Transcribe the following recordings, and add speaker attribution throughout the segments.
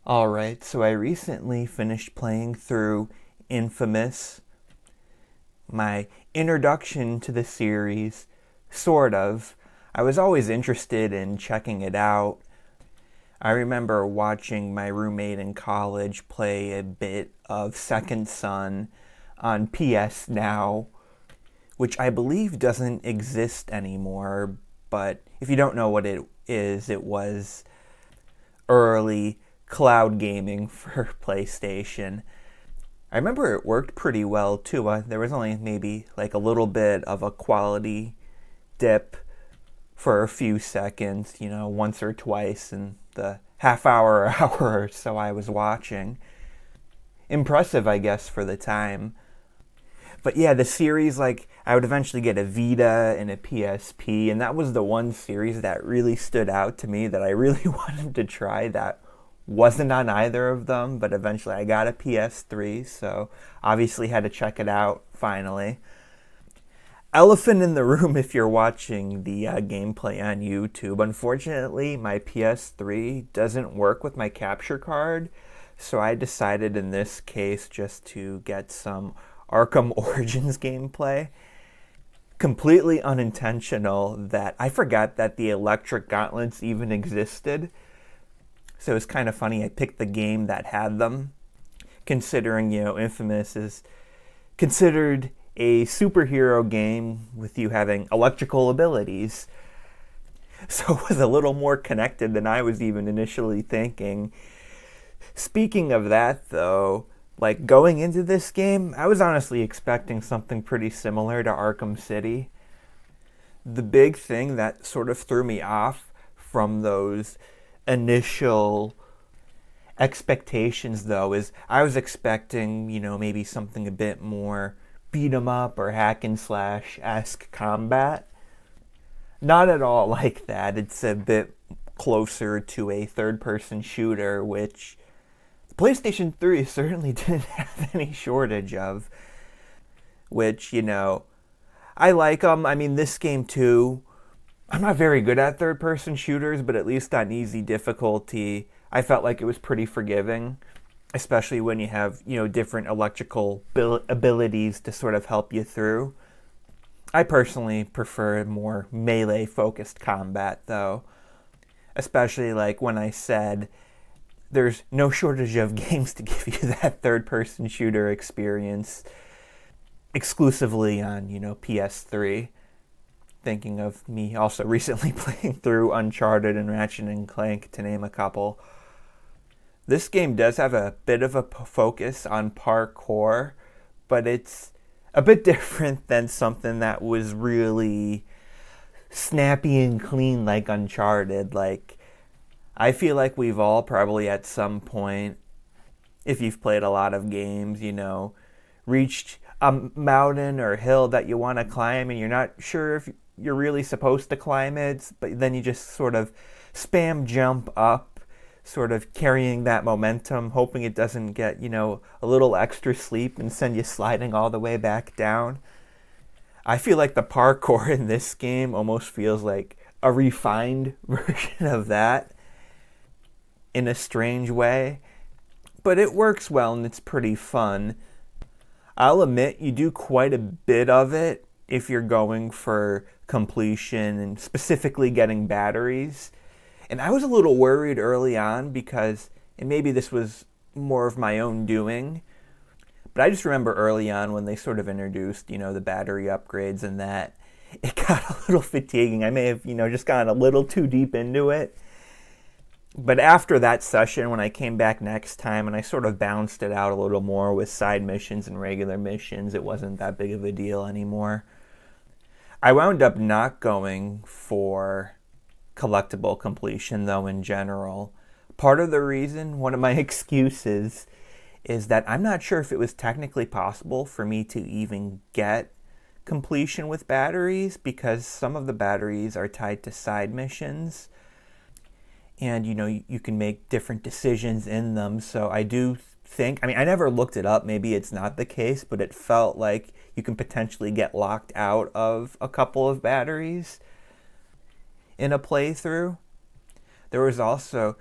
Speaker 1: Alright, so I recently finished playing through Infamous, my introduction to the series, sort of. I was always interested in checking it out. I remember watching my roommate in college play a bit of Second Son on PS Now, which I believe doesn't exist anymore, but if you don't know what it is, it was early cloud gaming for PlayStation. I remember it worked pretty well too. There was only maybe like a little bit of a quality dip for a few seconds, once or twice in the half hour or hour or so I was watching. Impressive, I guess, for the time. But yeah, the series, like, I would eventually get a Vita and a PSP, and that was the one series that really stood out to me that I really wanted to try that wasn't on either of them, but eventually I got a PS3, so obviously had to check it out finally. Elephant in the room if you're watching the gameplay on YouTube. Unfortunately, my PS3 doesn't work with my capture card, so I decided in this case just to get some Arkham Origins gameplay. Completely unintentional that I forgot that the electric gauntlets even existed. So it's kind of funny I picked the game that had them, considering, Infamous is considered a superhero game with you having electrical abilities. So it was a little more connected than I was even initially thinking. Speaking of that, though, like going into this game, I was honestly expecting something pretty similar to Arkham City. The big thing that sort of threw me off from those initial expectations, though, is I was expecting, maybe something a bit more beat 'em up or hack and slash esque combat. Not at all like that. It's a bit closer to a third person shooter, which the PlayStation 3 certainly didn't have any shortage of. Which, I like them. I mean, this game too. I'm not very good at third person shooters, but at least on easy difficulty, I felt like it was pretty forgiving, especially when you have, different electrical abilities to sort of help you through. I personally prefer more melee focused combat though, especially like when I said there's no shortage of games to give you that third person shooter experience exclusively on, PS3. Thinking of me also recently playing through Uncharted and Ratchet and Clank, to name a couple. This game does have a bit of a focus on parkour, but it's a bit different than something that was really snappy and clean like Uncharted. Like, I feel like we've all probably at some point, if you've played a lot of games, reached a mountain or hill that you want to climb and you're not sure if you're really supposed to climb it, but then you just sort of spam jump up, sort of carrying that momentum, hoping it doesn't get, a little extra sleep and send you sliding all the way back down. I feel like the parkour in this game almost feels like a refined version of that in a strange way, but it works well and it's pretty fun. I'll admit you do quite a bit of it if you're going for completion and specifically getting batteries. And I was a little worried early on because, and maybe this was more of my own doing, but I just remember early on when they sort of introduced, the battery upgrades and that, it got a little fatiguing. I may have, just gotten a little too deep into it. But after that session, when I came back next time and I sort of bounced it out a little more with side missions and regular missions, it wasn't that big of a deal anymore. I wound up not going for collectible completion, though, in general. Part of the reason, one of my excuses, is that I'm not sure if it was technically possible for me to even get completion with batteries, because some of the batteries are tied to side missions. And, you can make different decisions in them. So I do think, I never looked it up. Maybe it's not the case, but it felt like you can potentially get locked out of a couple of batteries in a playthrough. There was also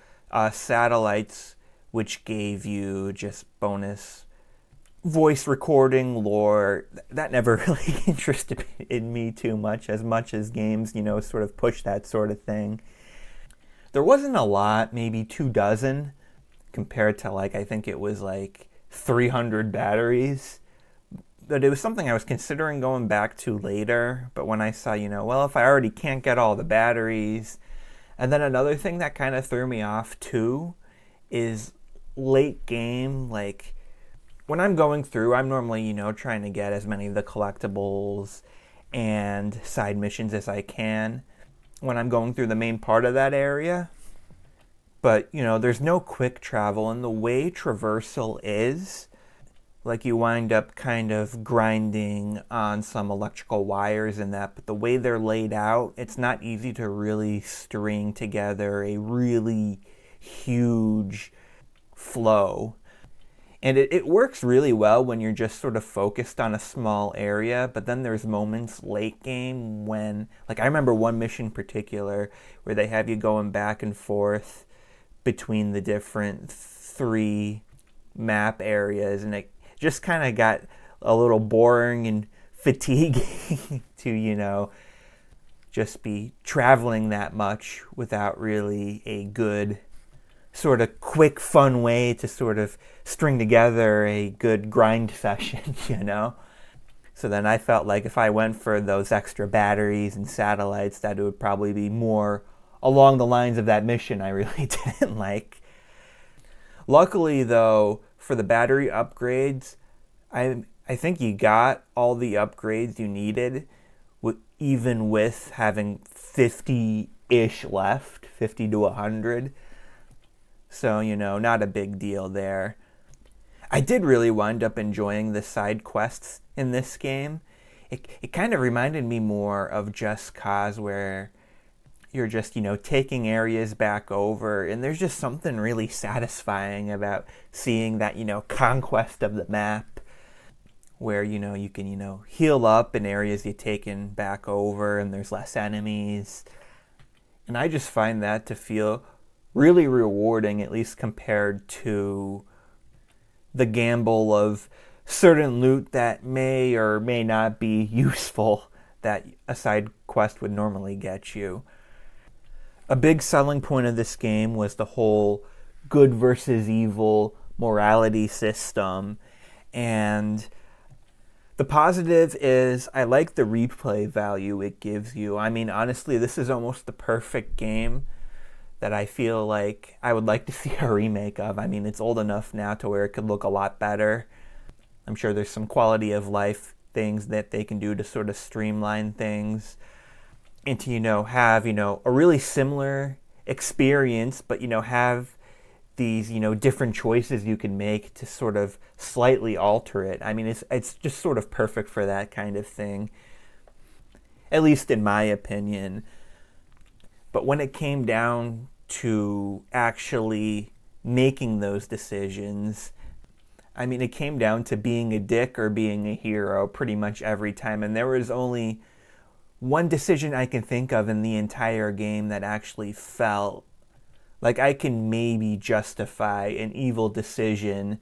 Speaker 1: satellites which gave you just bonus voice recording lore. That never really interested in me too much as games, sort of push that sort of thing. There wasn't a lot, maybe 24 compared to I think it was 300 batteries. But it was something I was considering going back to later. But when I saw, well, if I already can't get all the batteries. And then another thing that kind of threw me off too is late game. When I'm going through, I'm normally, trying to get as many of the collectibles and side missions as I can when I'm going through the main part of that area. But, there's no quick travel, and the way traversal is, you wind up kind of grinding on some electrical wires and that, but the way they're laid out, it's not easy to really string together a really huge flow. And it works really well when you're just sort of focused on a small area, but then there's moments late game when, I remember one mission in particular where they have you going back and forth between the different 3 map areas, and it just kind of got a little boring and fatiguing to, just be traveling that much without really a good sort of quick, fun way to sort of string together a good grind session, So then I felt like if I went for those extra batteries and satellites, that it would probably be more along the lines of that mission I really didn't like. Luckily, though, for the battery upgrades, I think you got all the upgrades you needed, even with having 50-ish left, 50 to 100. So, not a big deal there. I did really wind up enjoying the side quests in this game. It kind of reminded me more of Just Cause, where you're just, taking areas back over, and there's just something really satisfying about seeing that, conquest of the map, where, you can, heal up in areas you've taken back over, and there's less enemies. And I just find that to feel really rewarding, at least compared to the gamble of certain loot that may or may not be useful that a side quest would normally get you. A big selling point of this game was the whole good versus evil morality system. And the positive is I like the replay value it gives you. I mean, honestly, this is almost the perfect game that I feel like I would like to see a remake of. I mean, it's old enough now to where it could look a lot better. I'm sure there's some quality of life things that they can do to sort of streamline things and to, have, a really similar experience, but, have these, different choices you can make to sort of slightly alter it. I mean, it's just sort of perfect for that kind of thing, at least in my opinion. But when it came down to actually making those decisions, I mean, it came down to being a dick or being a hero pretty much every time. And there was only one decision I can think of in the entire game that actually felt like I can maybe justify an evil decision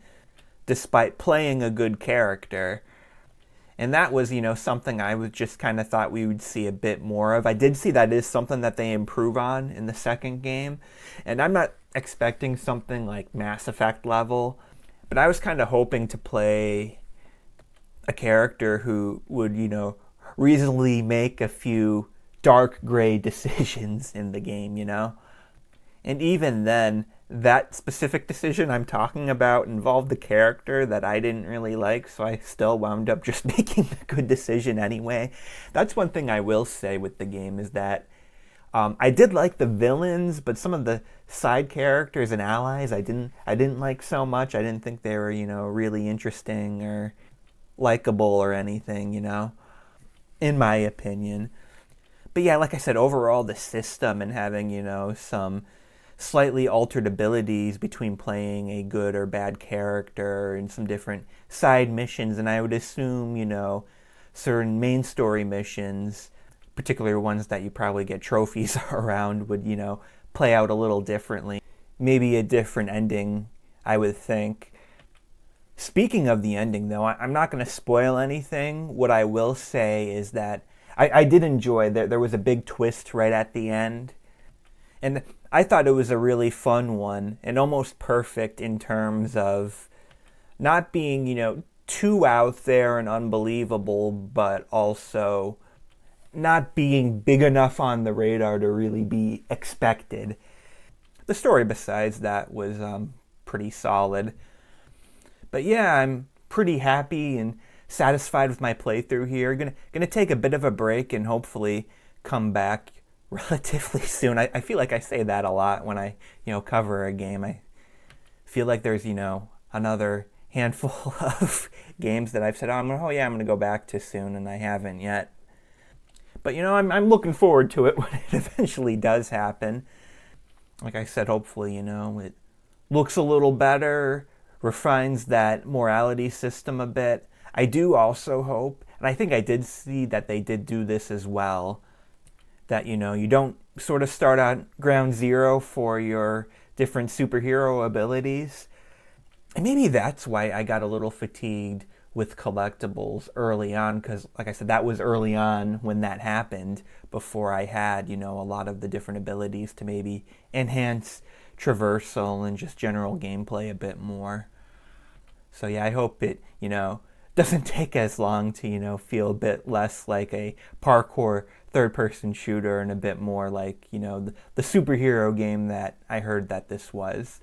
Speaker 1: despite playing a good character. And that was, something I was just kind of thought we would see a bit more of. I did see that is something that they improve on in the second game. And I'm not expecting something like Mass Effect level, but I was kind of hoping to play a character who would, reasonably make a few dark gray decisions in the game, And even then, that specific decision I'm talking about involved a character that I didn't really like, so I still wound up just making a good decision anyway. That's one thing I will say with the game is that I did like the villains, but some of the side characters and allies I didn't like so much. I didn't think they were, really interesting or likable or anything, in my opinion. But yeah, like I said, overall the system and having, some slightly altered abilities between playing a good or bad character and some different side missions, and I would assume, certain main story missions, particularly ones that you probably get trophies around, would, play out a little differently. Maybe a different ending I would think. Speaking of the ending, though, I'm not going to spoil anything. What I will say is that I did enjoy that there was a big twist right at the end. And I thought it was a really fun one and almost perfect in terms of not being, too out there and unbelievable, but also not being big enough on the radar to really be expected. The story besides that was pretty solid. But yeah, I'm pretty happy and satisfied with my playthrough here. Gonna take a bit of a break and hopefully come back relatively soon. I feel like I say that a lot when I cover a game. I feel like there's another handful of games that I've said, I'm gonna go back to soon, and I haven't yet. But I'm looking forward to it when it eventually does happen. Like I said, hopefully it looks a little better, refines that morality system a bit. I do also hope, and I think I did see that they did do this as well, that you don't sort of start on ground zero for your different superhero abilities. And maybe that's why I got a little fatigued with collectibles early on, because like I said, that was early on when that happened, before I had a lot of the different abilities to maybe enhance traversal and just general gameplay a bit more. So yeah, I hope it doesn't take as long to feel a bit less like a parkour third-person shooter and a bit more like the superhero game that I heard that this was.